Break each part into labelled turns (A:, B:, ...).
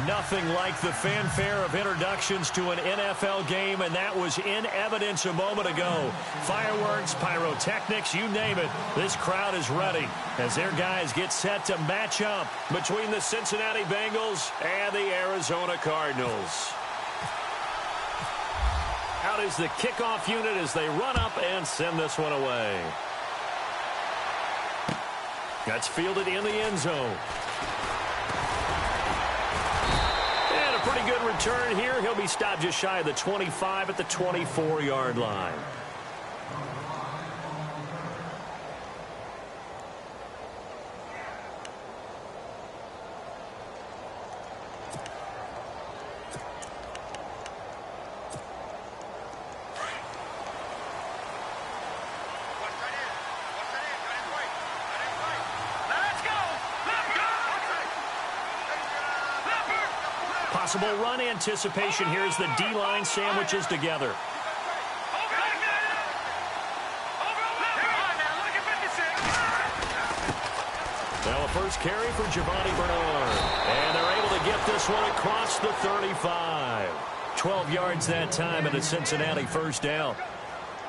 A: Nothing like the fanfare of introductions to an NFL game, and that was in evidence a moment ago. Fireworks, pyrotechnics, you name it. This crowd is ready as their guys get set to match up between the Cincinnati Bengals and the Arizona Cardinals. Out is the kickoff unit as they run up and send this one away. That's fielded in the end zone. And a pretty good return here. He'll be stopped just shy of the 25 at the 24-yard line. Possible run anticipation here as the D-line sandwiches together. Now a first carry for Giovanni Bernard. And they're able to get this one across the 35. 12 yards that time and a Cincinnati first down.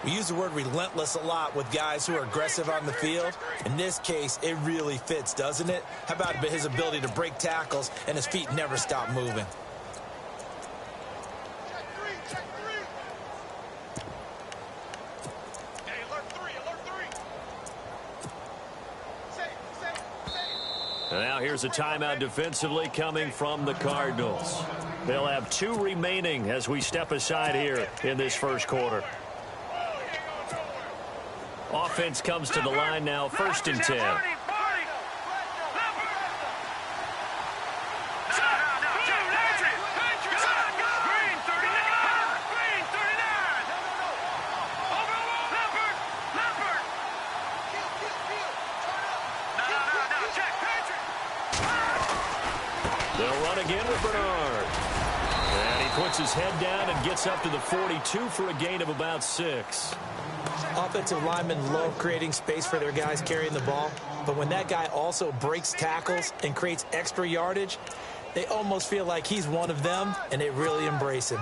B: We use the word relentless a lot with guys who are aggressive on the field. In this case, it really fits, doesn't it? How about his ability to break tackles and his feet never stop moving?
A: And now here's a timeout defensively coming from the Cardinals. They'll have 2 remaining as we step aside here in this first quarter. Offense comes to the line now, 1st and 10. They'll run again with Bernard. And he puts his head down and gets up to the 42 for a gain of about 6.
B: Offensive linemen love creating space for their guys carrying the ball, but when that guy also breaks tackles and creates extra yardage, they almost feel like he's one of them, and they really embrace him.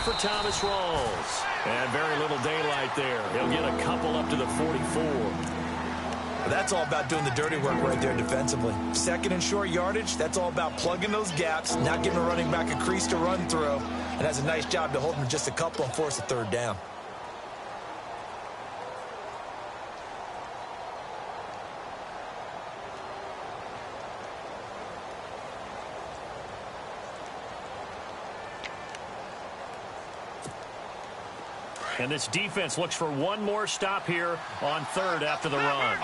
A: For Thomas Rawls. And very little daylight there. He'll get a couple up to the 44.
B: That's all about doing the dirty work right there defensively. 2nd and short yardage, that's all about plugging those gaps, not giving a running back a crease to run through, and has a nice job to hold him just a couple and force a 3rd down.
A: And this defense looks for one more stop here on 3rd after the run.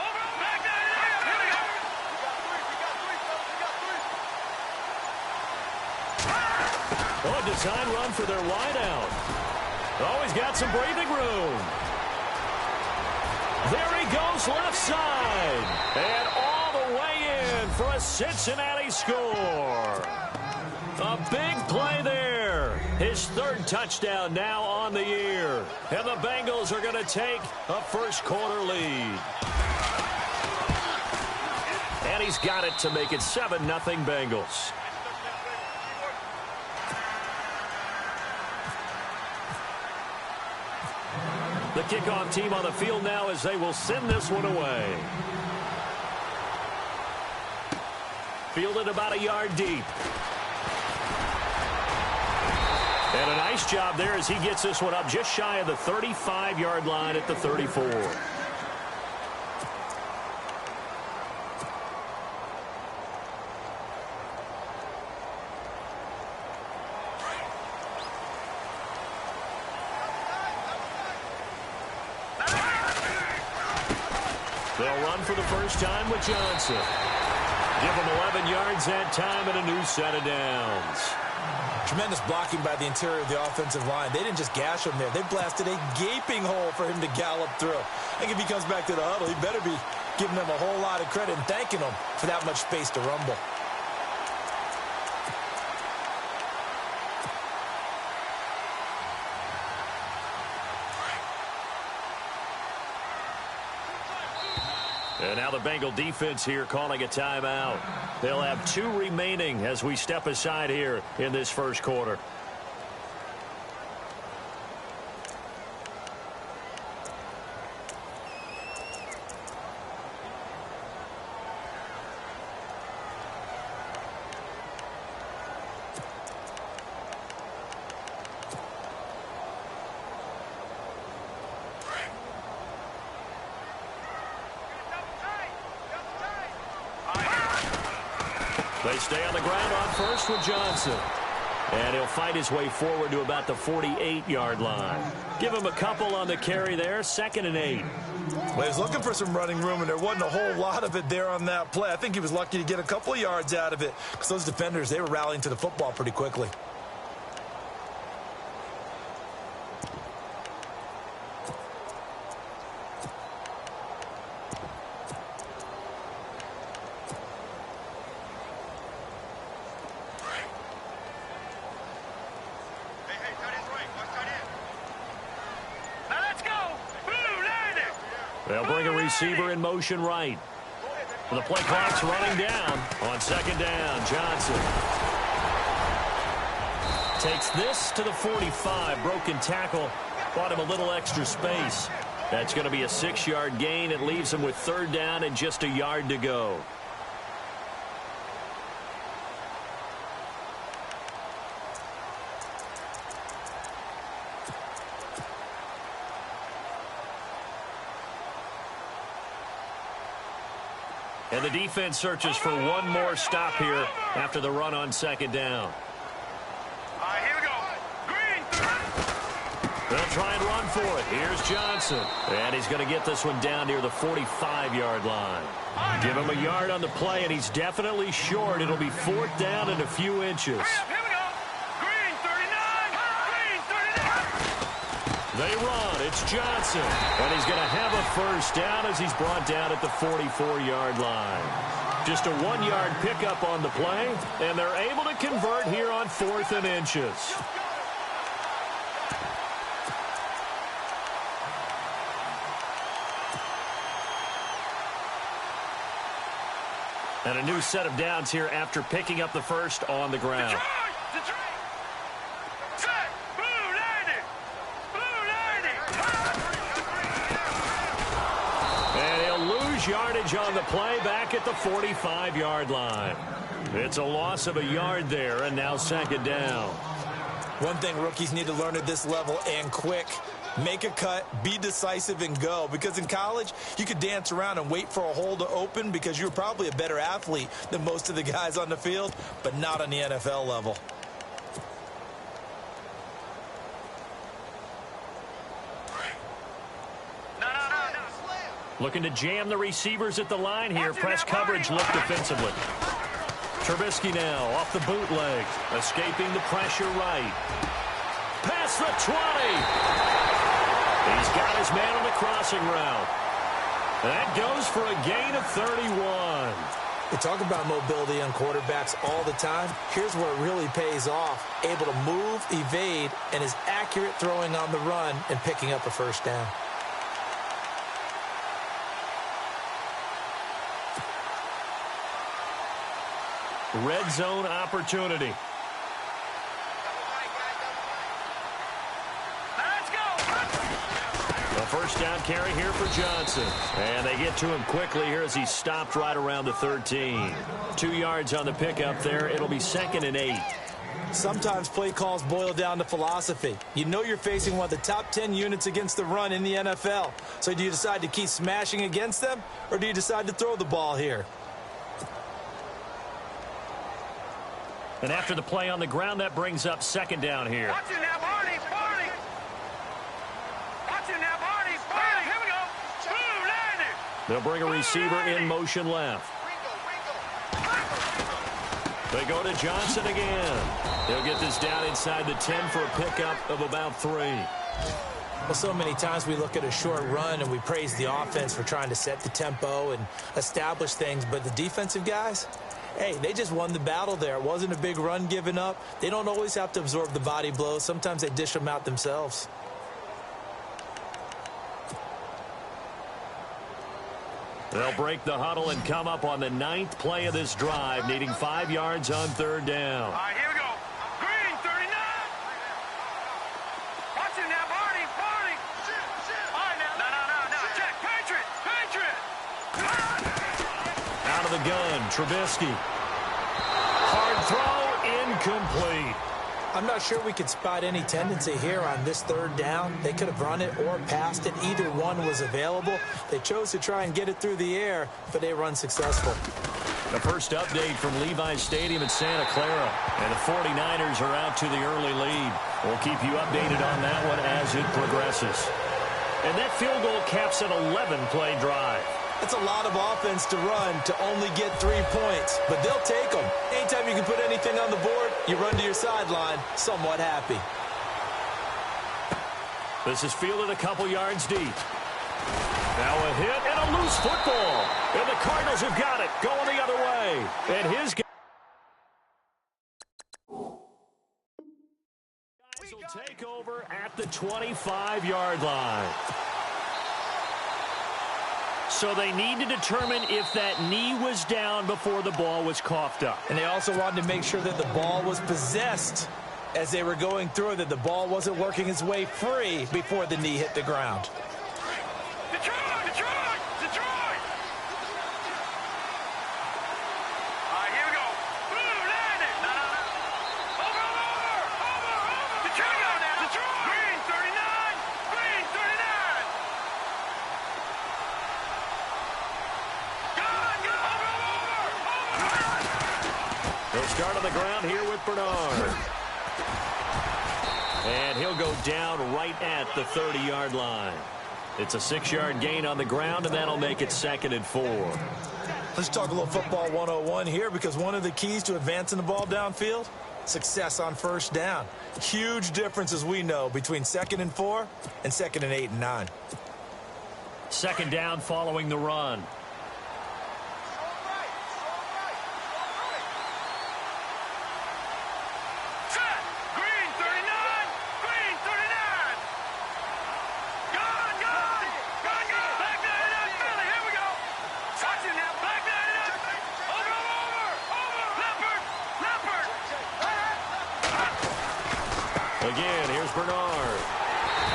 A: Oh, a design run for their wideout. Always got some breathing room. There he goes left side. And all the way in for a Cincinnati score. A big play there. His 3rd touchdown now on the year. And the Bengals are going to take a first quarter lead. And he's got it to make it 7-0 Bengals. The kickoff team on the field now as they will send this one away. Fielded about a yard deep. And a nice job there as he gets this one up just shy of the 35-yard line at the 34. They'll run for the first time with Johnson. Give them 11 yards that time and a new set of downs.
B: Tremendous blocking by the interior of the offensive line. They didn't just gash him there. They blasted a gaping hole for him to gallop through. I think if he comes back to the huddle, he better be giving them a whole lot of credit and thanking them for that much space to rumble.
A: And now the Bengal defense here calling a timeout. They'll have 2 remaining as we step aside here in this first quarter. They stay on the ground on first with Johnson. And he'll fight his way forward to about the 48-yard line. Give him a couple on the carry there, 2nd and 8.
B: Well, he was looking for some running room, and there wasn't a whole lot of it there on that play. I think he was lucky to get a couple of yards out of it because those defenders, they were rallying to the football pretty quickly.
A: They'll bring a receiver in motion right. The play clock's running down on 2nd down. Johnson takes this to the 45. Broken tackle. Bought him a little extra space. That's going to be a 6-yard gain. It leaves him with 3rd down and just a yard to go. And the defense searches for one more stop here after the run on 2nd down.
C: All right, here we go. Green.
A: They'll try and run for it. Here's Johnson. And he's going to get this one down near the 45-yard line. Give him a yard on the play, and he's definitely short. It'll be 4th down and a few inches.
C: Here we go. Green 39. Green 39.
A: They run. It's Johnson. And he's going to have a 1st down as he's brought down at the 44-yard line. Just a 1-yard pickup on the play, and they're able to convert here on 4th and inches. And a new set of downs here after picking up the 1st on the ground.
C: Detroit. Set. Blue 90.
A: And he'll lose yardage on the play back at the 45-yard line. It's a loss of a yard there, and now 2nd down.
B: One thing rookies need to learn at this level, and quick. Make a cut, be decisive, and go. Because in college, you could dance around and wait for a hole to open because you're probably a better athlete than most of the guys on the field, but not on the NFL level.
A: Looking to jam the receivers at the line here. Press coverage look defensively. Trubisky now off the bootleg. Escaping the pressure right. Past the 20. He's got his man on the crossing route. That goes for a gain of 31.
B: We talk about mobility on quarterbacks all the time. Here's where it really pays off. Able to move, evade, and is accurate throwing on the run and picking up a 1st down.
A: Red zone opportunity. A 1st down carry here for Johnson. And they get to him quickly here as he stopped right around the 13. 2 yards on the pickup there. It'll be 2nd and 8.
B: Sometimes play calls boil down to philosophy. You know you're facing one of the top 10 units against the run in the NFL. So do you decide to keep smashing against them, or do you decide to throw the ball here?
A: And after the play on the ground, that brings up 2nd down here.
C: Watch it now, Barney. Watch it now, Barney. Here we go. Blue 90.
A: They'll bring a receiver in motion left. They go to Johnson again. He'll get this down inside the 10 for a pickup of about 3.
B: Well, so many times we look at a short run and we praise the offense for trying to set the tempo and establish things, but the defensive guys, hey, they just won the battle there. It wasn't a big run given up. They don't always have to absorb the body blows. Sometimes they dish them out themselves.
A: They'll break the huddle and come up on the 9th play of this drive, needing 5 yards on 3rd down.
C: All right, here we go. Green, 39. Watch it now, Barney. All right, now. Check. Patriot.
A: Out of the gun, Trubisky. Hard throw, incomplete.
B: I'm not sure we could spot any tendency here on this 3rd down. They could have run it or passed it. Either one was available. They chose to try and get it through the air, but they were unsuccessful.
A: The first update from Levi's Stadium in Santa Clara, and the 49ers are out to the early lead. We'll keep you updated on that one as it progresses. And that field goal caps an 11-play drive.
B: That's a lot of offense to run to only get 3 points, but they'll take them. Anytime you can put anything on the board, you run to your sideline somewhat happy.
A: This is fielded a couple yards deep. Now a hit and a loose football. And the Cardinals have got it, going the other way. And his guys will take over at the 25-yard line. So they need to determine if that knee was down before the ball was coughed up.
B: And they also wanted to make sure that the ball was possessed as they were going through, that the ball wasn't working its way free before the knee hit the ground.
C: Detroit. All right, here we go. Blue, landed. Over. Detroit. Green, 39. Green, 39.
A: They'll start on the ground here with Bernard. And he'll go down right at the 30-yard line. It's a 6-yard gain on the ground, and that'll make it 2nd and 4.
B: Let's talk a little football 101 here, because one of the keys to advancing the ball downfield, success on 1st down. Huge difference, as we know, between 2nd and 4 and 2nd and 8 and 9.
A: 2nd down following the run. Again, here's Bernard.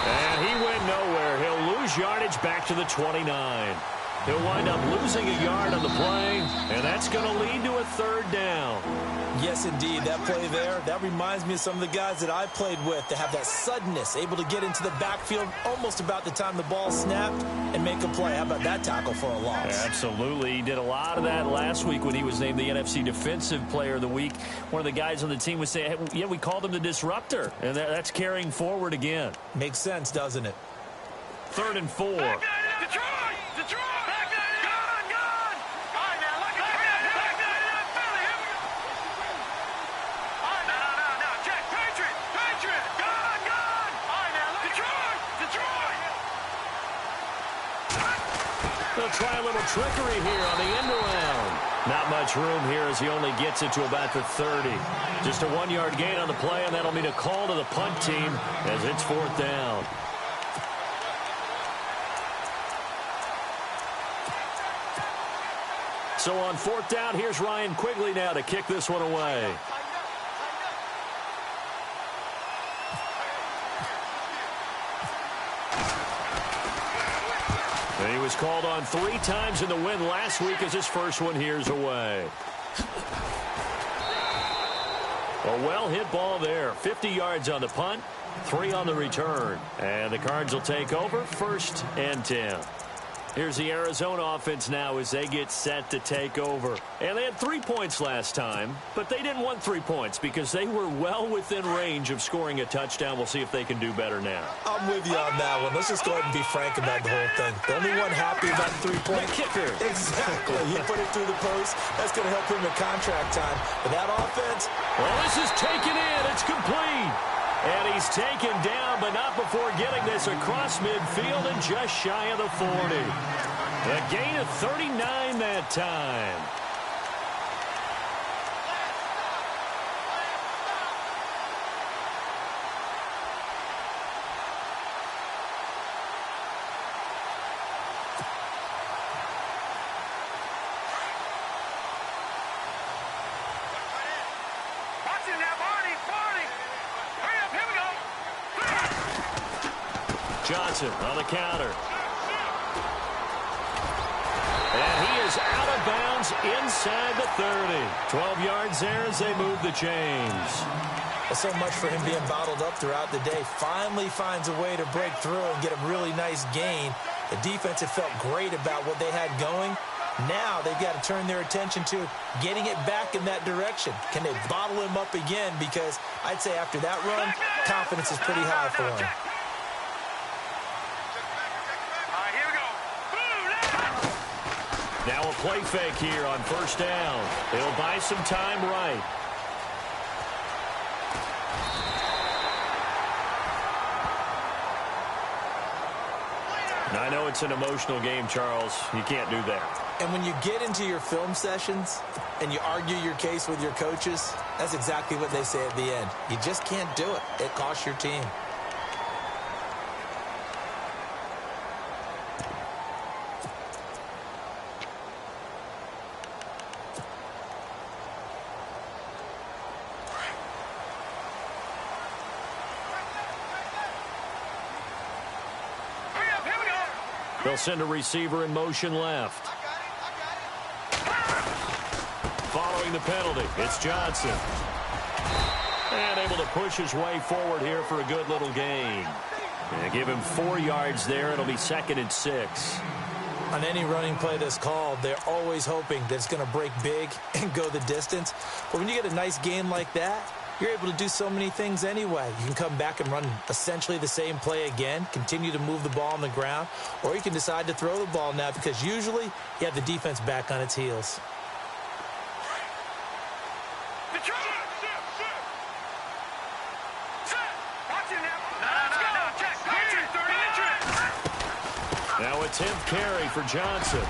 A: And he went nowhere. He'll lose yardage back to the 29. He'll wind up losing a yard on the play, and that's going to lead to a 3rd down.
B: Yes, indeed. That play there, that reminds me of some of the guys that I played with to have that suddenness, able to get into the backfield almost about the time the ball snapped and make a play. How about that tackle for a loss?
A: Absolutely. He did a lot of that last week when he was named the NFC Defensive Player of the Week. One of the guys on the team would say, hey, yeah, we called him the disruptor, and that's carrying forward again.
B: Makes sense, doesn't it?
A: 3rd and 4.
C: Detroit!
A: They'll try a little trickery here on the end around. Not much room here as he only gets it to about the 30. Just a 1-yard gain on the play, and that'll mean a call to the punt team as it's 4th down. So on 4th down, here's Ryan Quigley now to kick this one away. And he was called on 3 times in the win last week as his first one here's away. A well-hit ball there. 50 yards on the punt, 3 on the return. And the Cards will take over 1st and 10. Here's the Arizona offense now as they get set to take over. And they had 3 points last time, but they didn't want 3 points because they were well within range of scoring a touchdown. We'll see if they can do better now.
B: I'm with you on that one. Let's just go ahead and be frank about the whole thing. The only one happy about the 3-point
A: kicker.
B: Exactly. He put it through the post. That's going to help him in contract time. But that offense.
A: Well, this is taken in. It's complete. And he's taken down, but not before getting this across midfield and just shy of the 40. A gain of 39 that time. Johnson on the counter. And he is out of bounds inside the 30. 12 yards there as they move the chains.
B: Well, so much for him being bottled up throughout the day. Finally finds a way to break through and get a really nice gain. The defense had felt great about what they had going. Now they've got to turn their attention to getting it back in that direction. Can they bottle him up again? Because I'd say after that run, confidence is pretty high for him.
A: Now a play fake here on first down. They'll buy some time right. I know it's an emotional game, Charles. You can't do that.
B: And when you get into your film sessions and you argue your case with your coaches, that's exactly what they say at the end. You just can't do it. It costs your team.
A: They'll send a receiver in motion left. Following the penalty, it's Johnson. And able to push his way forward here for a good little gain. And give him 4 yards there. It'll be 2nd and 6.
B: On any running play that's called, they're always hoping that it's going to break big and go the distance. But when you get a nice gain like that, you're able to do so many things anyway. You can come back and run essentially the same play again, continue to move the ball on the ground, or you can decide to throw the ball now because usually you have the defense back on its heels.
A: Now a 10th carry for Johnson.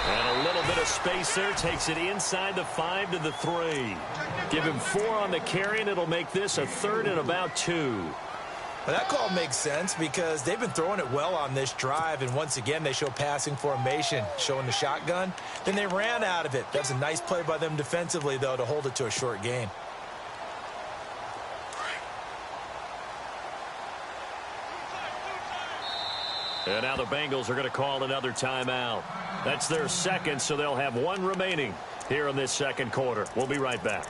A: And a little bit of space there. Takes it inside the 5 to the 3. Give him 4 on the carry, and it'll make this a 3rd and about 2.
B: Well, that call makes sense because they've been throwing it well on this drive, and once again they show passing formation, showing the shotgun. Then they ran out of it. That's a nice play by them defensively, though, to hold it to a short gain.
A: And now the Bengals are going to call another timeout. That's their 2nd, so they'll have 1 remaining here in this 2nd quarter. We'll be right back.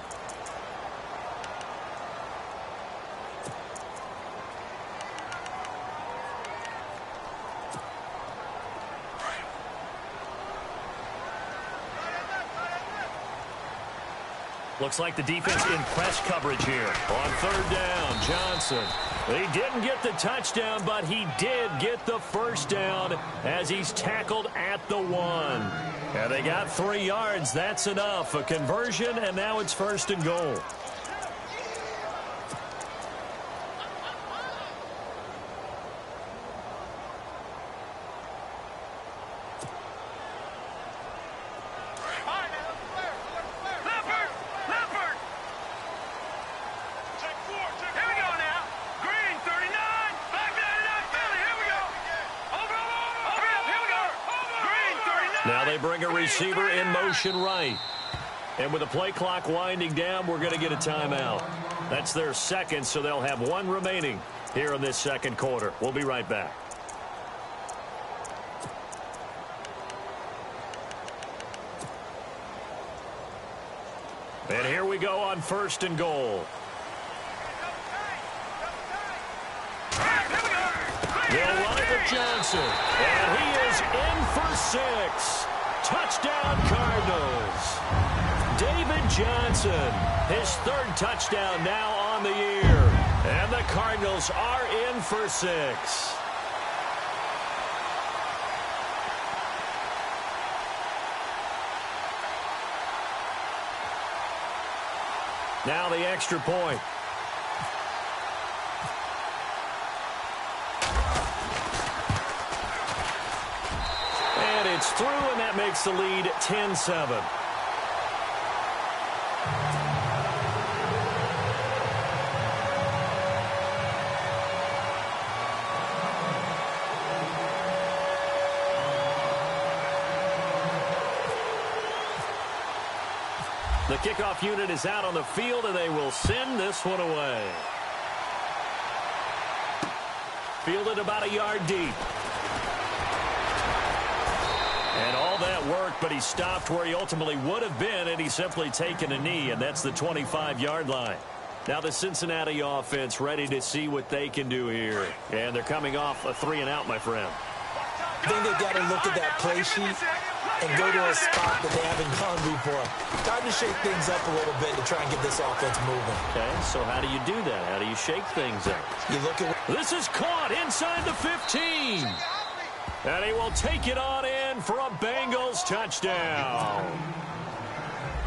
A: Looks like the defense in press coverage here. On 3rd down, Johnson. He didn't get the touchdown, but he did get the 1st down as he's tackled at the 1. And they got 3 yards. That's enough. A conversion, and now it's 1st and goal. Now they bring a receiver in motion right. And with the play clock winding down, we're going to get a timeout. That's their 2nd, so they'll have 1 remaining here in this 2nd quarter. We'll be right back. And here we go on 1st and goal. They'll run it with Johnson. And he is in for 6. Touchdown, Cardinals. David Johnson, his 3rd touchdown now on the year. And the Cardinals are in for 6. Now the extra point. And it's through, and that makes the lead 10-7. The kickoff unit is out on the field, and they will send this one away. Fielded about a yard deep. And all that work, but he stopped where he ultimately would have been, and he's simply taken a knee, and that's the 25-yard line. Now the Cincinnati offense ready to see what they can do here. And they're coming off a 3-and-out, my friend.
B: I think they've got to look at that play sheet and go to a spot that they haven't gone before. Time to shake things up a little bit to try and get this offense moving.
A: Okay, so how do you do that? How do you shake things up?
B: You look at...
A: This is caught inside the 15. And he will take it on in for a Bengals touchdown.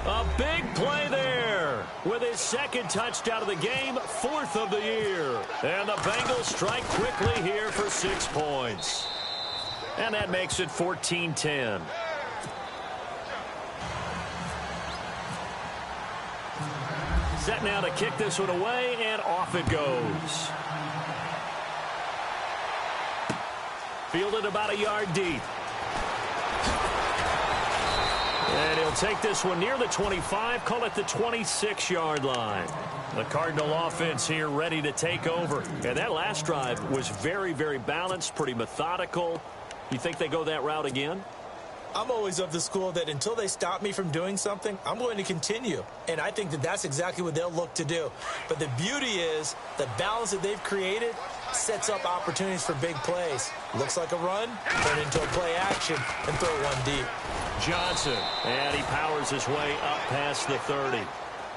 A: A big play there with his 2nd touchdown of the game, 4th of the year. And the Bengals strike quickly here for 6 points. And that makes it 14-10. Set now to kick this one away, and off it goes. Fielded about a yard deep. And he'll take this one near the 25, call it the 26-yard line. The Cardinal offense here ready to take over. And that last drive was very, very balanced, pretty methodical. You think they go that route again?
B: I'm always of the school that until they stop me from doing something, I'm going to continue. And I think that that's exactly what they'll look to do. But the beauty is the balance that they've created sets up opportunities for big plays. Looks like a run, turn into a play action, and throw one deep.
A: Johnson, and he powers his way up past the 30.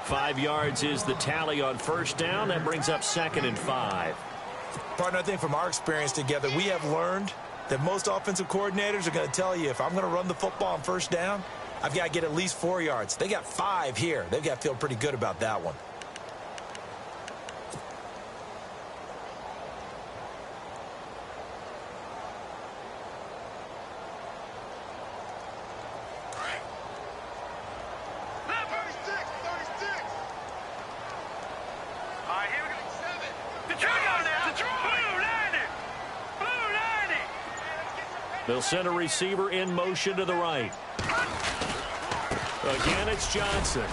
A: 5 yards is the tally on 1st down. That brings up 2nd and 5.
B: Partner, I think from our experience together, we have learned that most offensive coordinators are going to tell you, if I'm going to run the football on 1st down, I've got to get at least 4 yards. They got 5 here. They've got to feel pretty good about that one.
A: They'll send a receiver in motion to the right. Again, it's Johnson.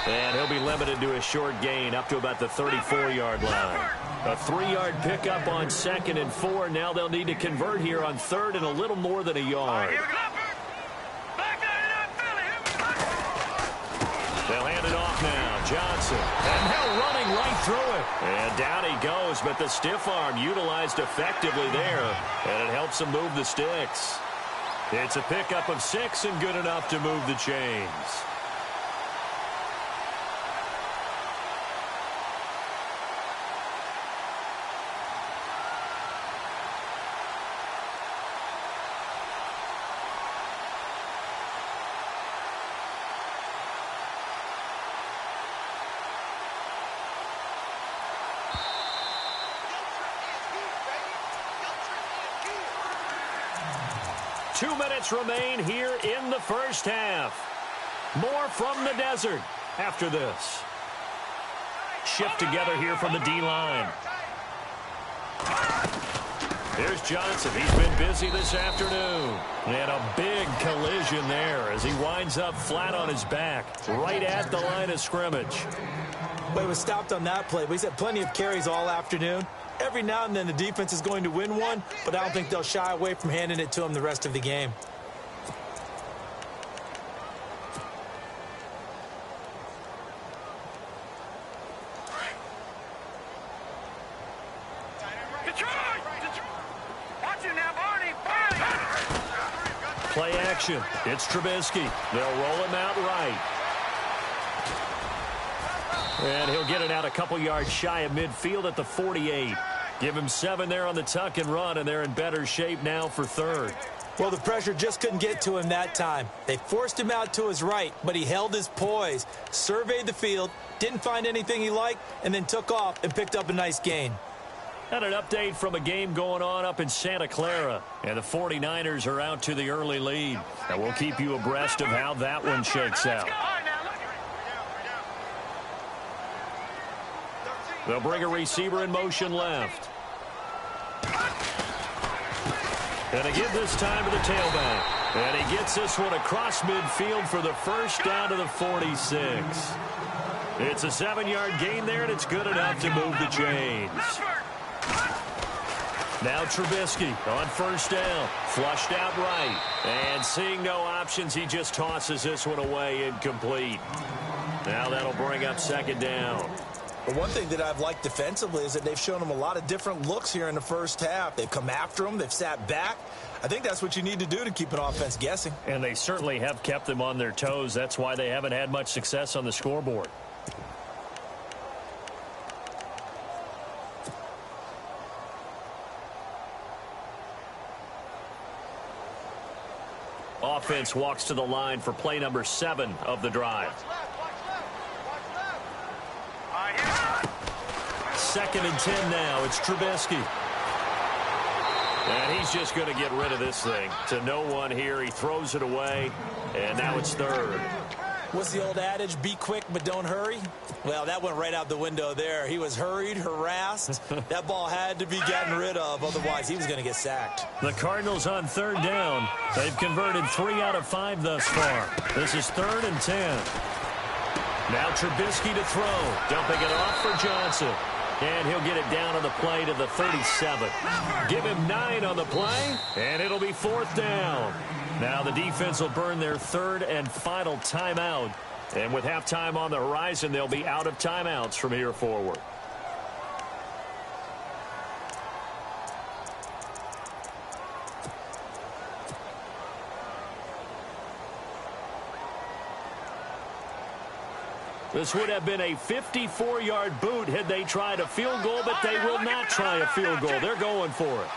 A: And he'll be limited to a short gain up to about the 34-yard line. A 3-yard pickup on 2nd and 4. Now they'll need to convert here on 3rd and a little more than a yard. They'll hand it off now. Johnson. And now running right through it. And down he goes, but the stiff arm utilized effectively there. And it helps him move the sticks. It's a pickup of 6 and good enough to move the chains. Two minutes remain here in the 1st half. More from the desert after this. Shift together here from the D-line. Here's Johnson. He's been busy this afternoon. And a big collision there as he winds up flat on his back, right at the line of scrimmage.
B: Well, he was stopped on that play, but he's had plenty of carries all afternoon. Every now and then the defense is going to win one, but I don't think they'll shy away from handing it to him the rest of the game.
A: Play action. It's Trubisky. They'll roll him out right. And he'll get it out a couple yards shy of midfield at the 48. Give him 7 there on the tuck and run, and they're in better shape now for third.
B: Well, the pressure just couldn't get to him that time. They forced him out to his right, but he held his poise, surveyed the field, didn't find anything he liked, and then took off and picked up a nice gain.
A: And an update from a game going on up in Santa Clara. And the 49ers are out to the early lead. And we'll keep you abreast of how that one shakes out. They'll bring a receiver in motion left. And again this time to the tailback. And he gets this one across midfield for the first down to the 46. It's a 7-yard gain there, and it's good enough to move the chains. Now Trubisky on first down. Flushed out right. And seeing no options, he just tosses this one away incomplete. Now that'll bring up second down.
B: But one thing that I've liked defensively is that they've shown him a lot of different looks here in the first half. They've come after him. They've sat back. I think that's what you need to do to keep an offense guessing.
A: And they certainly have kept them on their toes. That's why they haven't had much success on the scoreboard. Offense walks to the line for play number 7 of the drive. Second and 10 now. It's Trubisky. And he's just going to get rid of this thing. To no one here. He throws it away. And now it's third.
B: What's the old adage? Be quick, but don't hurry? Well, that went right out the window there. He was hurried, harassed. That ball had to be gotten rid of. Otherwise, he was going to get sacked.
A: The Cardinals on third down. They've converted 3 out of 5 thus far. This is 3rd and 10. Now Trubisky to throw. Dumping it off for Johnson. And he'll get it down on the play to the 37. Give him 9 on the play, and it'll be 4th down. Now the defense will burn their 3rd and final timeout. And with halftime on the horizon, they'll be out of timeouts from here forward. This would have been a 54-yard boot had they tried a field goal, but they will not try a field goal. They're going for it.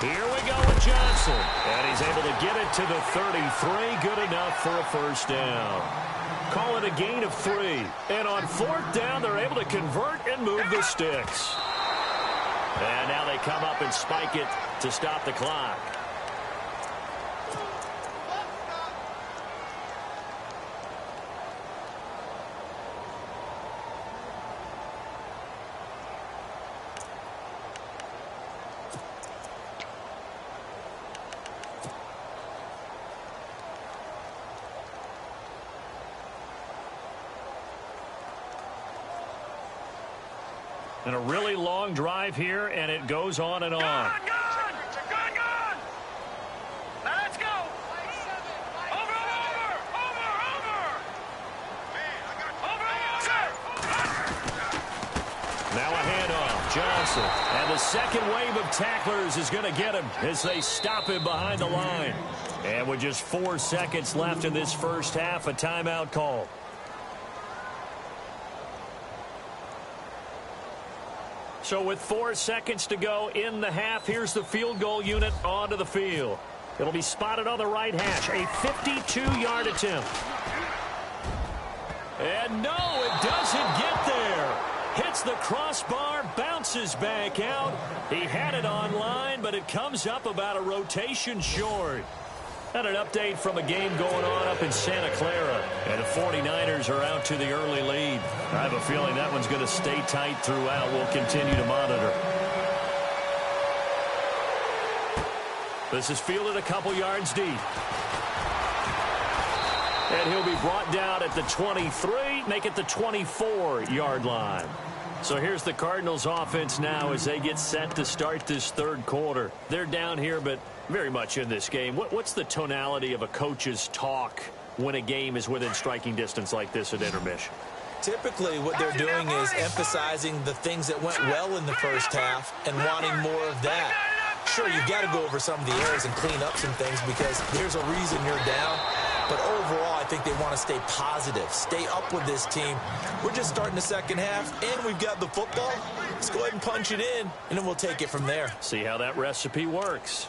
A: Here we go with Johnson. And he's able to get it to the 33. Good enough for a first down. Call it a gain of 3. And on 4th down, they're able to convert and move the sticks. And now they come up and spike it to stop the clock. And a really long drive here, and it goes on and on.
C: Gone! Now let's go! Over!
A: Now a handoff. Johnson. And the second wave of tacklers is going to get him as they stop him behind the line. And with just 4 seconds left in this first half, a timeout call. So with 4 seconds to go in the half, here's the field goal unit onto the field. It'll be spotted on the right hash. A 52-yard attempt. And no, it doesn't get there. Hits the crossbar, bounces back out. He had it on line, but it comes up about a rotation short. And an update from a game going on up in Santa Clara. And the 49ers are out to the early lead. I have a feeling that one's going to stay tight throughout. We'll continue to monitor. This is fielded a couple yards deep. And he'll be brought down at the 23, make it the 24-yard line. So here's the Cardinals offense now as they get set to start this third quarter. They're down here, but very much in this game. What's the tonality of a coach's talk when a game is within striking distance like this at intermission?
B: Typically, what they're doing is emphasizing the things that went well in the first half and wanting more of that. Sure, you got to go over some of the errors and clean up some things because there's a reason you're down. But overall, I think they want to stay positive, stay up with this team. We're just starting the second half, and we've got the football. Let's go ahead and punch it in, and then we'll take it from there.
A: See how that recipe works.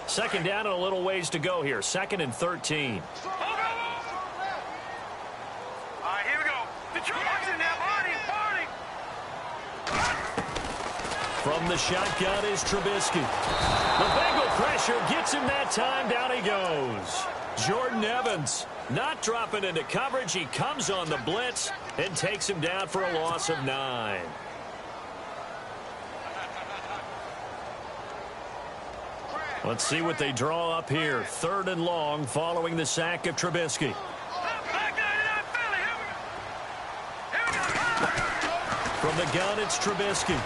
A: Second down and a little ways to go here. 2nd and 13.
C: All right, here we go. Watch it now, Barney.
A: From the shotgun is Trubisky. The Bengal pressure gets him that time. Down he goes. Jordan Evans not dropping into coverage. He comes on the blitz and takes him down for a loss of 9. Let's see what they draw up here. 3rd and long following the sack of Trubisky. From the gun, it's Trubisky.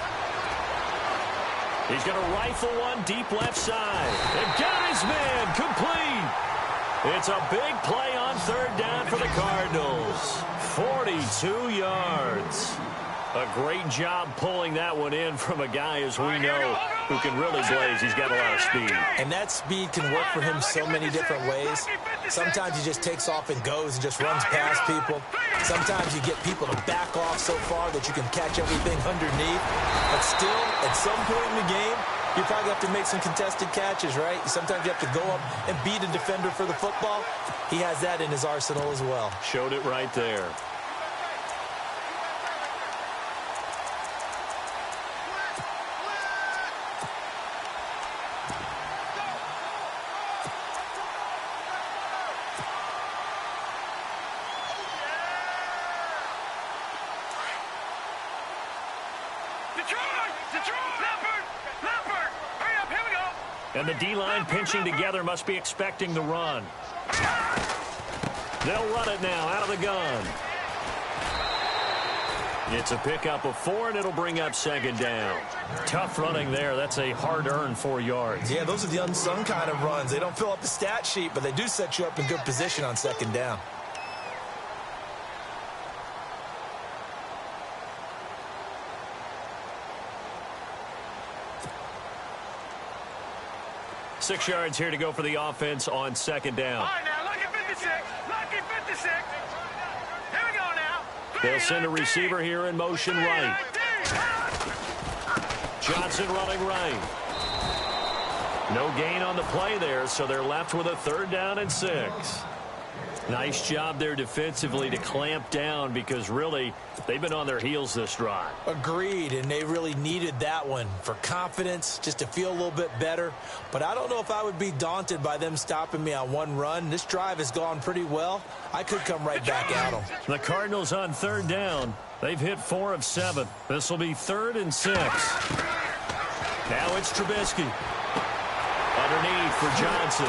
A: He's going to rifle one deep left side. And got his man complete. It's a big play on 3rd down for the Cardinals. 42 yards. A great job pulling that one in from a guy, as we know, who can really blaze. He's got a lot of speed.
B: And that speed can work for him so many different ways. Sometimes he just takes off and goes and just runs past people. Sometimes you get people to back off so far that you can catch everything underneath. But still, at some point in the game, you probably have to make some contested catches, right? Sometimes you have to go up and beat a defender for the football. He has that in his arsenal as well.
A: Showed it right there. And the D-line pinching together must be expecting the run. They'll run it now out of the gun. It's a pickup of 4, and it'll bring up 2nd down. Tough running there. That's a hard-earned 4 yards.
B: Yeah, those are the unsung kind of runs. They don't fill up the stat sheet, but they do set you up in good position on 2nd down.
A: Six yards here to go for the offense on 2nd down.
C: All right, now, lucky 56. Lucky 56. Here we go now.
A: They'll send a receiver here in motion right. Johnson running right. No gain on the play there, so they're left with a 3rd down and 6. Nice job there defensively to clamp down because really they've been on their heels this drive.
B: Agreed, and they really needed that one for confidence, just to feel a little bit better. But I don't know if I would be daunted by them stopping me on one run. This drive has gone pretty well. I could come right back at them.
A: The Cardinals on 3rd down. They've hit 4 of 7. This will be 3rd and 6. Now it's Trubisky. Underneath for Johnson.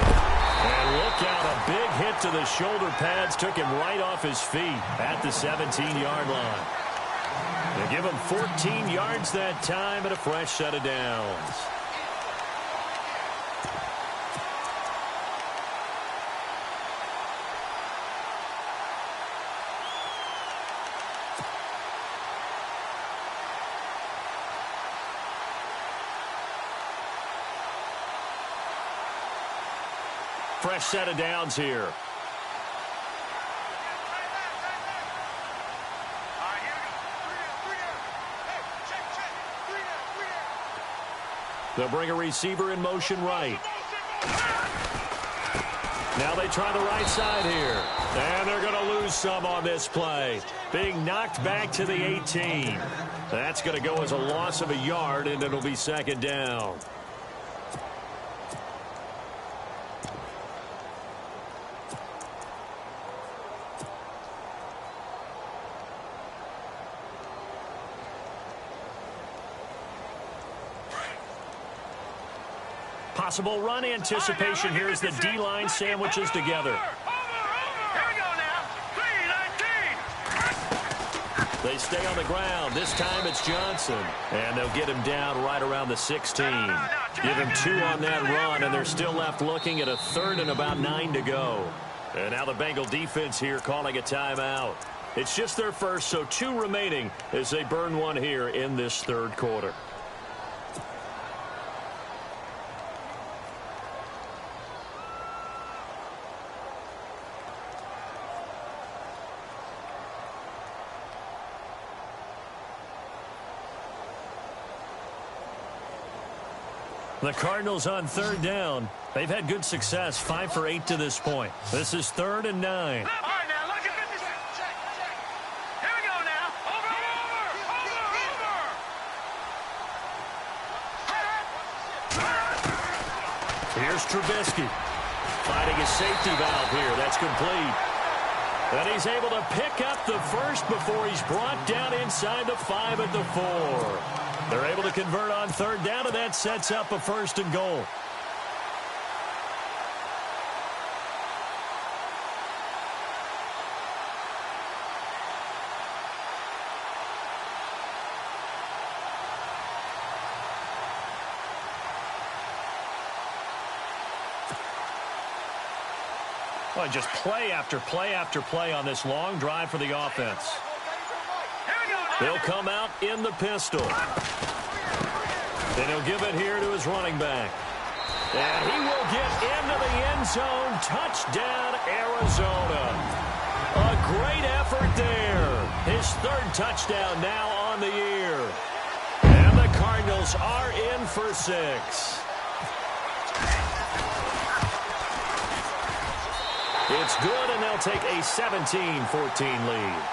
A: And look out, a big hit to the shoulder pads took him right off his feet at the 17-yard line. They give him 14 yards that time and a fresh set of downs. Fresh set of downs here. They'll bring a receiver in motion right. Now they try the right side here. And they're going to lose some on this play. Being knocked back to the 18. That's going to go as a loss of a yard, and it'll be 2nd down. Possible run anticipation here as the D-line sandwiches together.
C: Here we go now. 3-19.
A: They stay on the ground. This time it's Johnson. And they'll get him down right around the 16. Give him 2 on that run, and they're still left looking at a third and about 9 to go. And now the Bengal defense here calling a timeout. It's just their first, so 2 remaining as they burn one here in this third quarter. The Cardinals on third down. They've had good success, 5 for 8 to this point. This is 3rd and 9.
C: All right, now, look at 56. Here we go now. Over.
A: Here's Trubisky. Finding his safety valve here. That's complete. And he's able to pick up the first before he's brought down inside the 5 at the 4. They're able to convert on third down, and that sets up a 1st and goal. Well, just play after play after play on this long drive for the offense. He'll come out in the pistol. And he'll give it here to his running back. And he will get into the end zone. Touchdown, Arizona. A great effort there. His 3rd touchdown now on the year. And the Cardinals are in for 6. It's good, and they'll take a 17-14 lead.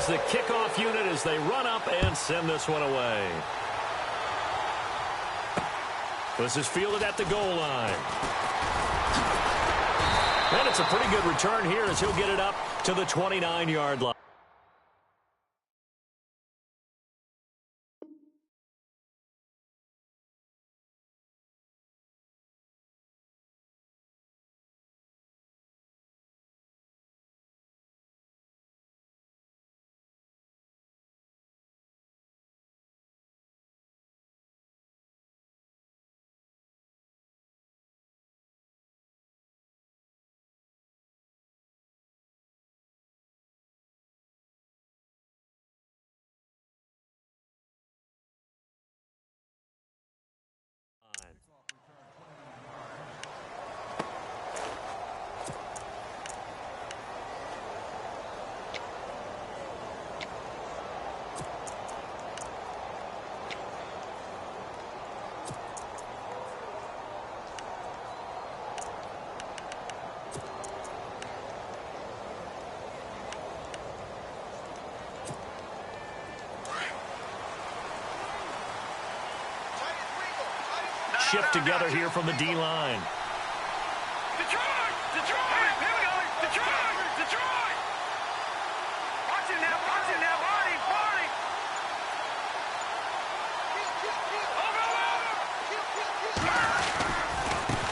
A: The kickoff unit as they run up and send this one away. This is fielded at the goal line. And it's a pretty good return here as he'll get it up to the 29-yard line. Shift together here from the D-line.
C: Detroit! Detroit! Here we go! Detroit! Detroit! Watch it now! Watch it now! Party!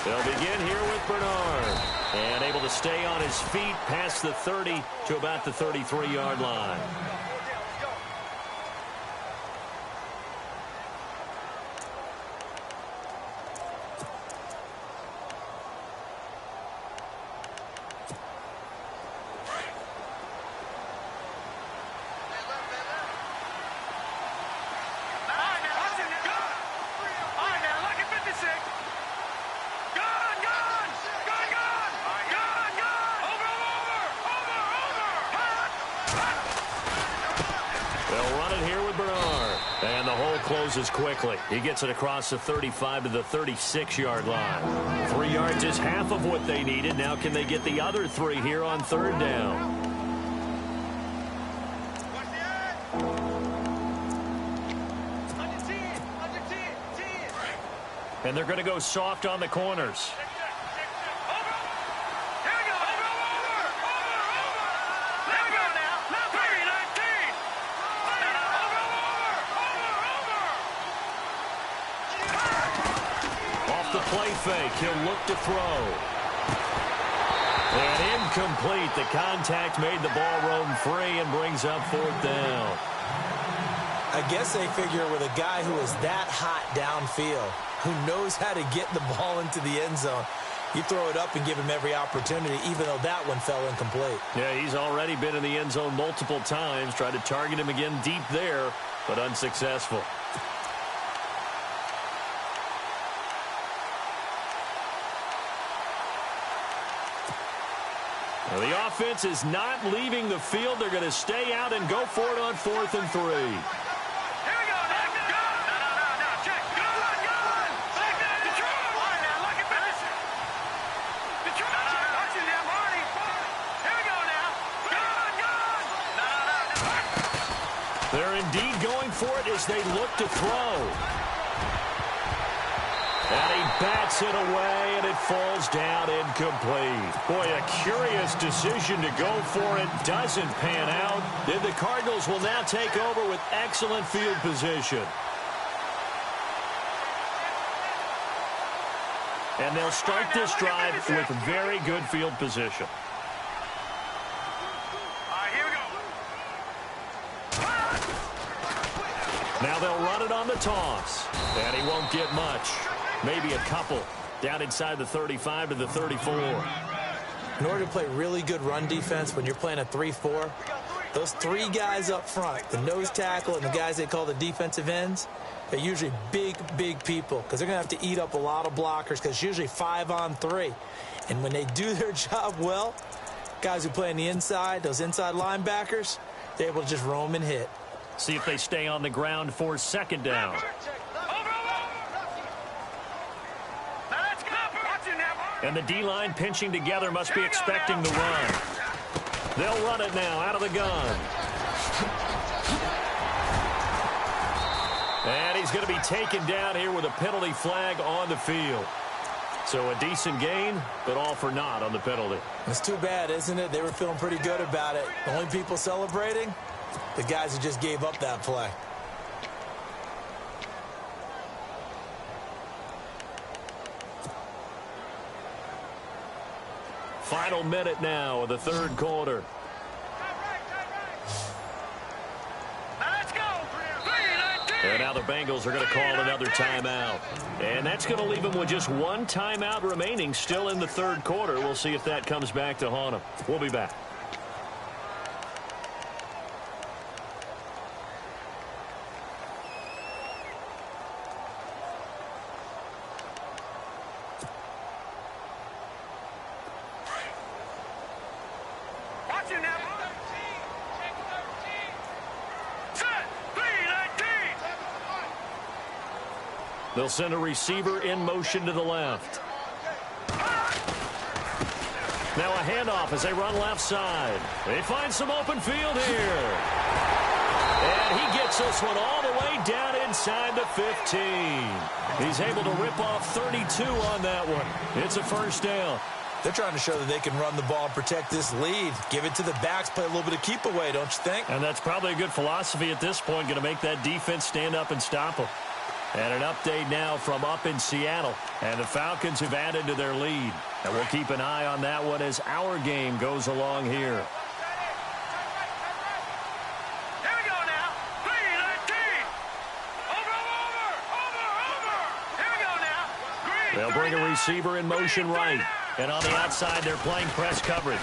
A: They'll begin here with Bernard. And able to stay on his feet past the 30 to about the 33-yard line. Closes quickly. He gets it across the 35 to the 36-yard line. 3 yards is half of what they needed. Now can they get the other 3 here on third down? And they're going to go soft on the corners. play fake. He'll look to throw. And incomplete. The contact made the ball roam free and brings up 4th down.
B: I guess they figure with a guy who is that hot downfield, who knows how to get the ball into the end zone, you throw it up and give him every opportunity, even though that one fell incomplete.
A: Yeah, he's already been in the end zone multiple times. Tried to target him again deep there, but unsuccessful. Well, the offense is not leaving the field. They're going to stay out and go for it on 4th and 3.
C: Here we go, Nick. Go! No, check. Go! Back there, Detroit! All right, now, look at this. Detroit! Watch it now, Marty. Here we go now. No.
A: They're indeed going for it as they look to throw. And he bats it away, and it falls down incomplete. Boy, a curious decision to go for it. Doesn't pan out. Then the Cardinals will now take over with excellent field position. And they'll start this drive with very good field position.
C: All right, here we go.
A: Now they'll run it on the toss. And he won't get much. Maybe a couple. Down inside the 35 to the 34.
B: In order to play really good run defense when you're playing a 3-4, those 3 guys up front, the nose tackle and the guys they call the defensive ends, they're usually big people because they're going to have to eat up a lot of blockers because it's usually 5-on-3. And when they do their job well, guys who play on the inside, those inside linebackers, they're able to just roam and hit.
A: See if they stay on the ground for 2nd down. And the D-line pinching together must be expecting the run. They'll run it now out of the gun. And he's going to be taken down here with a penalty flag on the field. So a decent gain, but all for naught on the penalty.
B: It's too bad, isn't it? They were feeling pretty good about it. The only people celebrating, the guys who just gave up that play.
A: Final minute now of the 3rd quarter.
C: Let's go. 3-19.
A: And now the Bengals are going to call another timeout. And that's going to leave them with just 1 timeout remaining still in the 3rd quarter. We'll see if that comes back to haunt them. We'll be back. They'll send a receiver in motion to the left. Now a handoff as they run left side. They find some open field here. And he gets this one all the way down inside the 15. He's able to rip off 32 on that one. It's a 1st down.
B: They're trying to show that they can run the ball and protect this lead. Give it to the backs, play a little bit of keep away, don't you think?
A: And that's probably a good philosophy at this point, going to make that defense stand up and stop them. And an update now from up in Seattle. And the Falcons have added to their lead. And we'll keep an eye on that one as our game goes along here.
C: Here we go now. 3-19. Over. Here we go now. Green.
A: They'll bring a receiver in motion right. And on the outside, they're playing press coverage.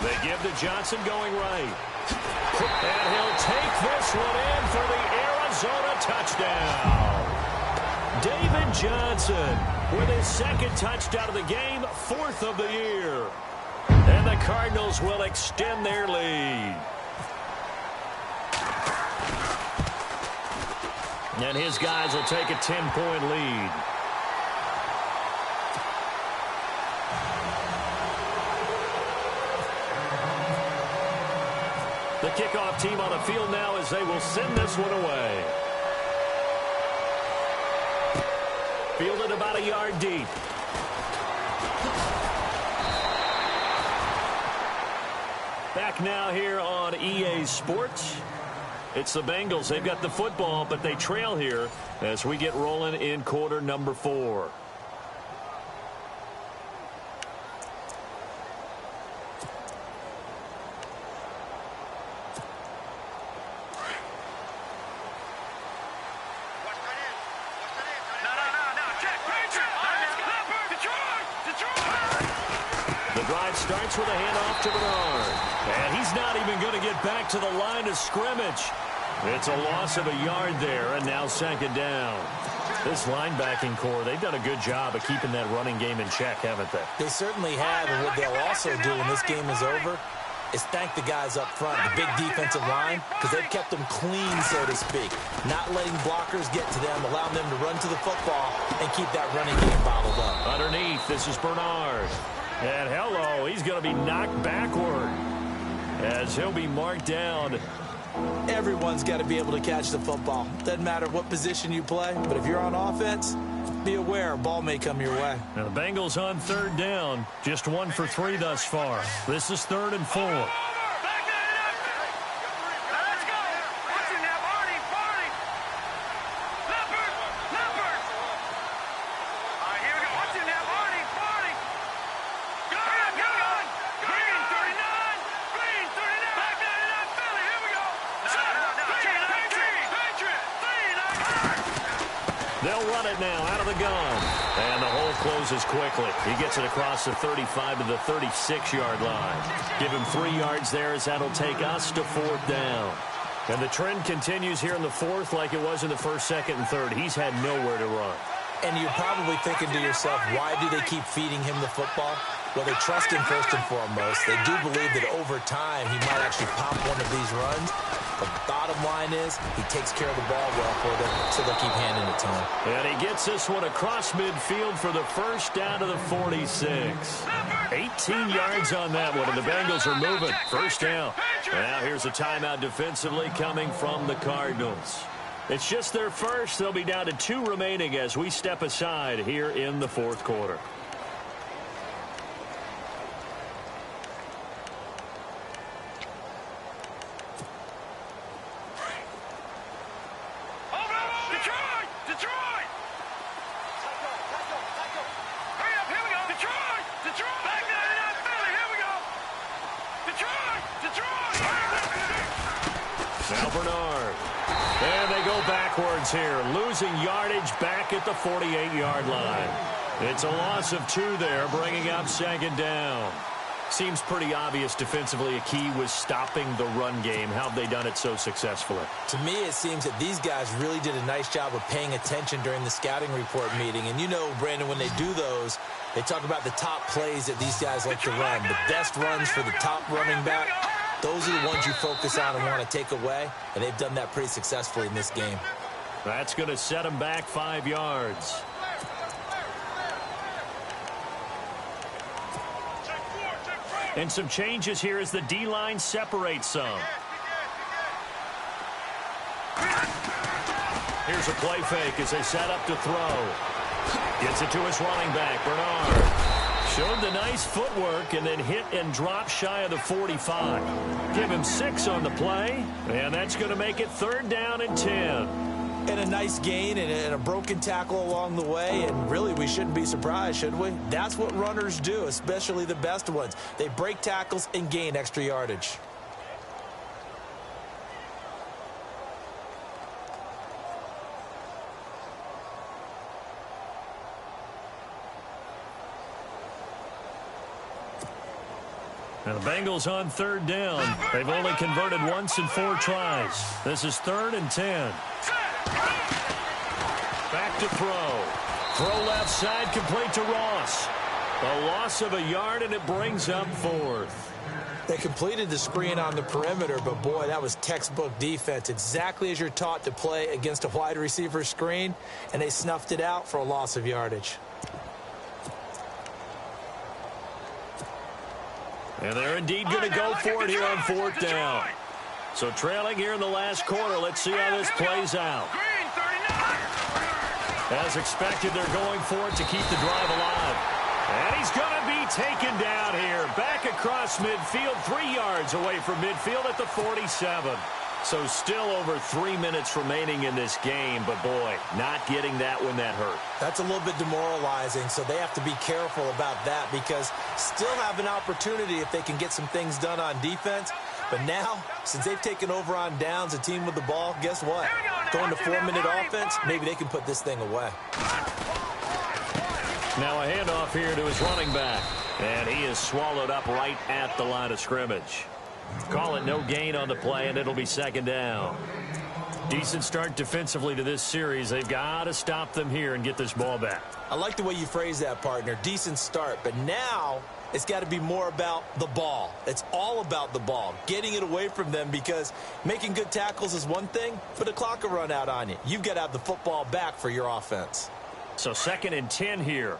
A: They give to Johnson going right. And he'll take this one in for the Arizona touchdown. David Johnson with his 2nd touchdown of the game, 4th of the year. And the Cardinals will extend their lead. And his guys will take a 10-point lead. The kickoff team on the field now as they will send this one away. Fielded about a yard deep. Back now here on EA Sports. It's the Bengals. They've got the football, but they trail here as we get rolling in quarter number 4. drive starts with a handoff to Bernard. And he's not even going to get back to the line of scrimmage. It's a loss of a yard there, and now second down. This linebacking core, they've done a good job of keeping that running game in check, haven't they?
B: They certainly have, and what they'll also do when this game is over is thank the guys up front, the big defensive line, because they've kept them clean, so to speak. Not letting blockers get to them, allowing them to run to the football and keep that running game bottled up.
A: Underneath, this is Bernard. And hello, he's going to be knocked backward as he'll be marked down.
B: Everyone's got to be able to catch the football. Doesn't matter what position you play, but if you're on offense, be aware a ball may come your way.
A: Now the Bengals on third down, just 1 for 3 thus far. This is 3rd and 4. They'll run it now out of the gun. And the hole closes quickly. He gets it across the 35 to the 36-yard line. Give him 3 yards there as that'll take us to 4th down. And the trend continues here in the 4th like it was in the 1st, 2nd, and 3rd. He's had nowhere to run.
B: And you're probably thinking to yourself, why do they keep feeding him the football? Well, they trust him first and foremost. They do believe that over time he might actually pop one of these runs. The bottom line is he takes care of the ball well for them, so they'll keep handing it to him.
A: And he gets this one across midfield for the first down to the 46. 18 yards on that one, and the Bengals are moving. First down. Now here's a timeout defensively coming from the Cardinals. It's just their first. They'll be down to 2 remaining as we step aside here in the 4th quarter. Now Bernard. And they go backwards here, losing yardage back at the 48-yard line. It's a loss of 2 there, bringing up second down. Seems pretty obvious defensively a key was stopping the run game. How have they done it so successfully?
B: To me, it seems that these guys really did a nice job of paying attention during the scouting report meeting. And you know, Brandon, when they do those, they talk about the top plays that these guys like to run. The best runs for the top running back. Those are the ones you focus on and want to take away, and they've done that pretty successfully in this game.
A: That's going to set them back 5 yards. And some changes here as the D-line separates some. Here's a play fake as they set up to throw. Gets it to his running back, Bernard. Showed the nice footwork and then hit and drop shy of the 45. Give him 6 on the play, and that's going to make it 3rd down and 10.
B: And a nice gain and a broken tackle along the way, and really we shouldn't be surprised, should we? That's what runners do, especially the best ones. They break tackles and gain extra yardage.
A: And the Bengals on 3rd down. They've only converted once in 4 tries. This is 3rd and 10. Back to throw. Throw left side, complete to Ross. A loss of a yard, and it brings up 4th.
B: They completed the screen on the perimeter, but boy, that was textbook defense. Exactly as you're taught to play against a wide receiver screen, and they snuffed it out for a loss of yardage.
A: And they're indeed going to go for it here on 4th down. So trailing here in the last quarter, let's see how this plays out. As expected, they're going for it to keep the drive alive. And he's going to be taken down here. Back across midfield, 3 yards away from midfield at the 47. So still over 3 minutes remaining in this game, but boy, not getting that when that hurt.
B: That's a little bit demoralizing, so they have to be careful about that because still have an opportunity if they can get some things done on defense. But now, since they've taken over on downs, a team with the ball, guess what? Going to 4-minute offense, maybe they can put this thing away.
A: Now a handoff here to his running back. And he is swallowed up right at the line of scrimmage. Call it no gain on the play, and it'll be second down. Decent start defensively to this series. They've got to stop them here and get this ball back.
B: I like the way you phrase that, partner. Decent start, but now it's got to be more about the ball. It's all about the ball, getting it away from them, because making good tackles is one thing, but the clock will run out on you. You've got to have the football back for your offense.
A: So 2nd and 10 here.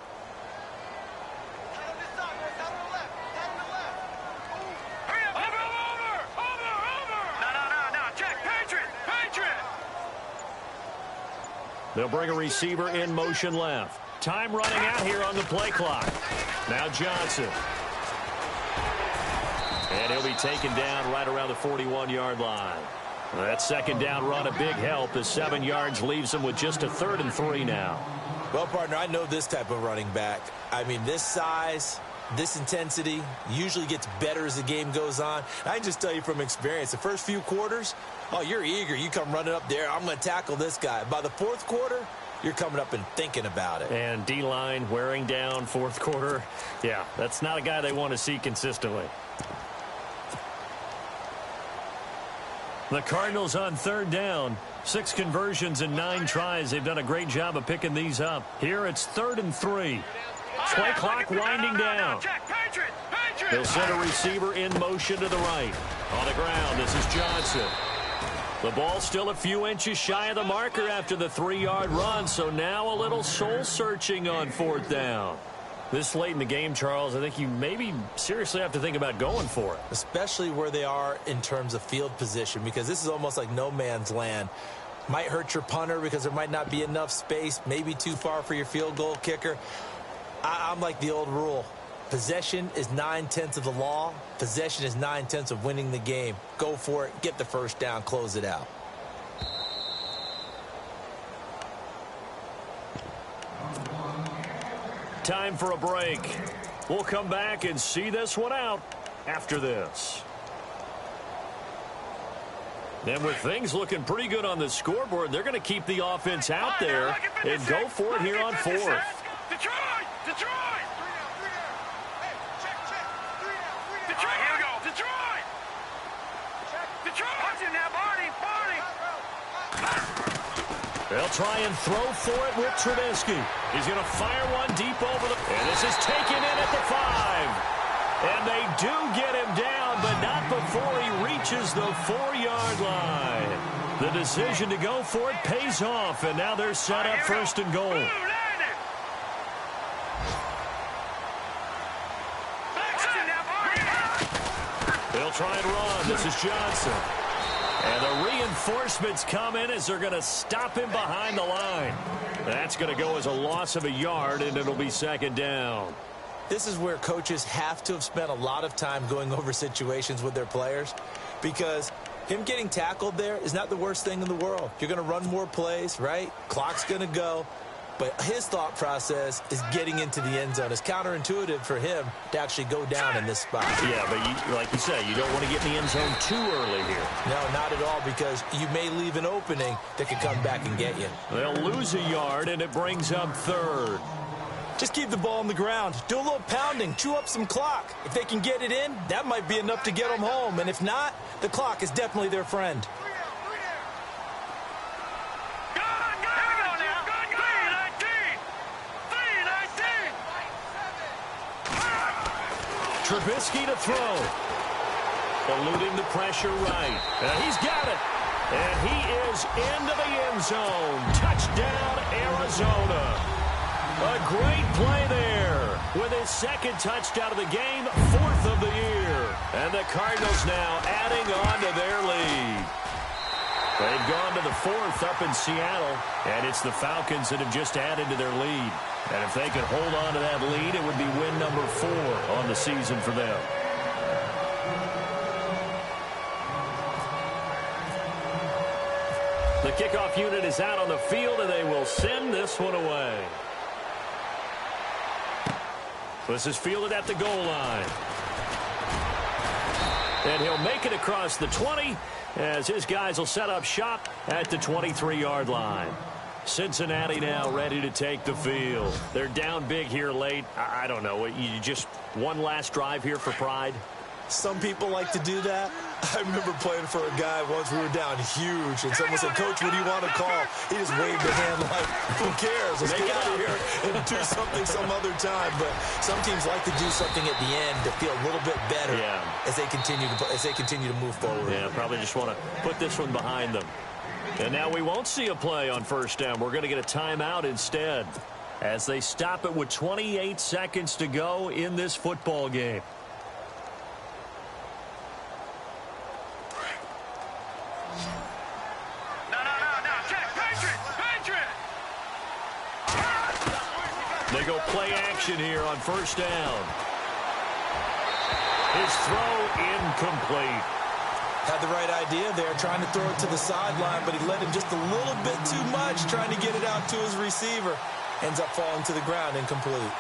A: They'll bring a receiver in motion left. Time running out here on the play clock. Now Johnson. And he'll be taken down right around the 41-yard line. That second down run a big help as 7 yards leaves him with just a 3rd and 3 now.
B: Well, partner, I know this type of running back. I mean, this size, this intensity usually gets better as the game goes on. I can just tell you from experience, the first few quarters, oh, you're eager. You come running up there, I'm going to tackle this guy. By the 4th quarter, you're coming up and thinking about it.
A: And D-line wearing down 4th quarter. Yeah, that's not a guy they want to see consistently. The Cardinals on 3rd down. 6 conversions and 9 tries. They've done a great job of picking these up. Here it's 3rd and 3. Play clock winding down. They'll send a receiver in motion to the right. On the ground, this is Johnson. The ball still a few inches shy of the marker after the 3-yard run, so now a little soul-searching on 4th down. This late in the game, Charles, I think you maybe seriously have to think about going for it.
B: Especially where they are in terms of field position, because this is almost like no man's land. Might hurt your punter because there might not be enough space, maybe too far for your field goal kicker. I'm like the old rule. Possession is 9/10 of the law. Possession is 9/10 of winning the game. Go for it. Get the first down. Close it out.
A: Time for a break. We'll come back and see this one out after this. And with things looking pretty good on the scoreboard, they're going to keep the offense out there and go for it here on 4th.
C: Detroit! Detroit! Detroit! Here we go. Detroit! Detroit! Watch it now, Barney! Barney!
A: They'll try and throw for it with Trubisky. He's going to fire one deep over the... And this is taken in at the 5. And they do get him down, but not before he reaches the 4-yard line. The decision to go for it pays off, and now they're set up 1st and goal. They'll try and run. This is Johnson. And the reinforcements come in as they're going to stop him behind the line. That's going to go as a loss of a yard, and it'll be 2nd down.
B: This is where coaches have to have spent a lot of time going over situations with their players, because him getting tackled there is not the worst thing in the world. You're going to run more plays, right? Clock's going to go. But his thought process is getting into the end zone. It's counterintuitive for him to actually go down in this spot.
A: Yeah, but like you say, you don't want to get in the end zone too early here.
B: No, not at all, because you may leave an opening that can come back and get you.
A: They'll lose a yard, and it brings up 3rd.
B: Just keep the ball on the ground. Do a little pounding. Chew up some clock. If they can get it in, that might be enough to get them home. And if not, the clock is definitely their friend.
A: Trubisky to throw. Eluding the pressure right. And he's got it. And he is into the end zone. Touchdown, Arizona. A great play there with his 2nd touchdown of the game, 4th of the year. And the Cardinals now adding on to their lead. They've gone to the 4th up in Seattle, and it's the Falcons that have just added to their lead. And if they could hold on to that lead, it would be win number 4 on the season for them. The kickoff unit is out on the field, and they will send this one away. This is fielded at the goal line. And he'll make it across the 20 as his guys will set up shop at the 23-yard line. Cincinnati now ready to take the field. They're down big here late. I don't know. You just one last drive here for pride?
B: Some people like to do that. I remember playing for a guy once. We were down huge, and someone said, "Coach, what do you want to call?" He just waved a hand like, "Who cares? Let's get out of here and do something some other time." But some teams like to do something at the end to feel a little bit better as they continue to move forward.
A: Yeah, probably just want to put this one behind them. And now we won't see a play on first down. We're going to get a timeout instead as they stop it with 28 seconds to go in this football game. They go play action here on first down. His throw incomplete.
B: Had the right idea there, trying to throw it to the sideline, but he let him just a little bit too much, trying to get it out to his receiver. Ends up falling to the ground, incomplete.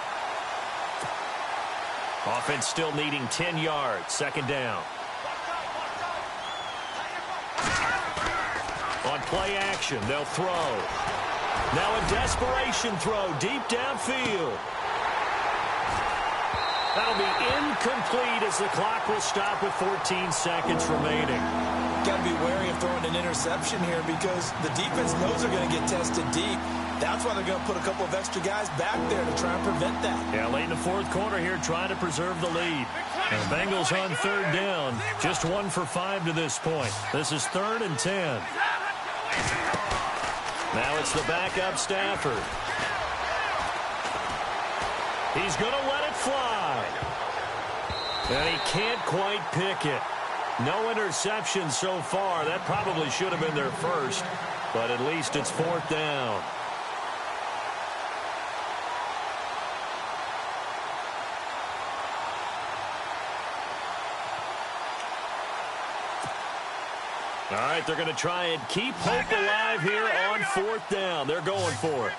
A: Offense still needing 10 yards, second down. On play action, they'll throw. Now a desperation throw deep downfield. That'll be incomplete as the clock will stop with 14 seconds remaining.
B: Got to be wary of throwing an interception here because the defense knows they're going to get tested deep. That's why they're going to put a couple of extra guys back there to try and prevent that.
A: Yeah, late in the fourth quarter here, trying to preserve the lead. And the Bengals on third down, just 1 for 5 to this point. This is 3rd and 10. Now it's the backup Stafford. He's going to let it fly. And he can't quite pick it. No interception so far. That probably should have been their first, but at least it's 4th down. All right, they're going to try and keep hope alive here on 4th down. They're going for it.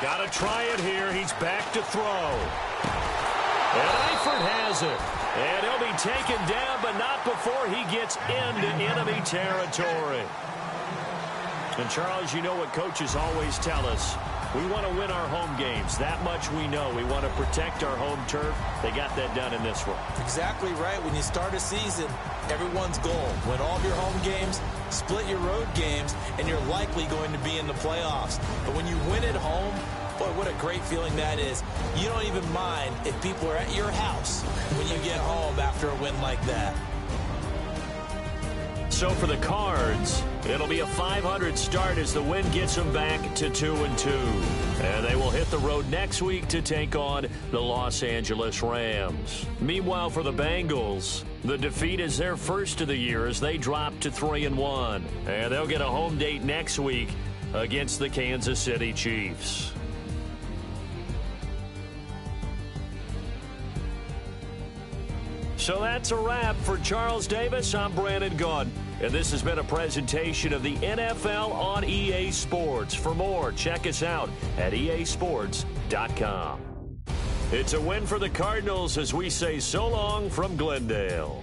A: Got to try it here. He's back to throw. And Eifert has it. And he'll be taken down, but not before he gets into enemy territory. And, Charles, you know what coaches always tell us. We want to win our home games. That much we know. We want to protect our home turf. They got that done in this one.
B: Exactly right. When you start a season, everyone's goal: win all of your home games, split your road games, and you're likely going to be in the playoffs. But when you win at home, boy, what a great feeling that is. You don't even mind if people are at your house when you get home after a win like that.
A: So for the Cards, it'll be a .500 start as the win gets them back to 2-2. And they will hit the road next week to take on the Los Angeles Rams. Meanwhile, for the Bengals, the defeat is their first of the year as they drop to 3-1. And they'll get a home date next week against the Kansas City Chiefs. So that's a wrap for Charles Davis. I'm Brandon Gaudin, and this has been a presentation of the NFL on EA Sports. For more, check us out at easports.com. It's a win for the Cardinals as we say so long from Glendale.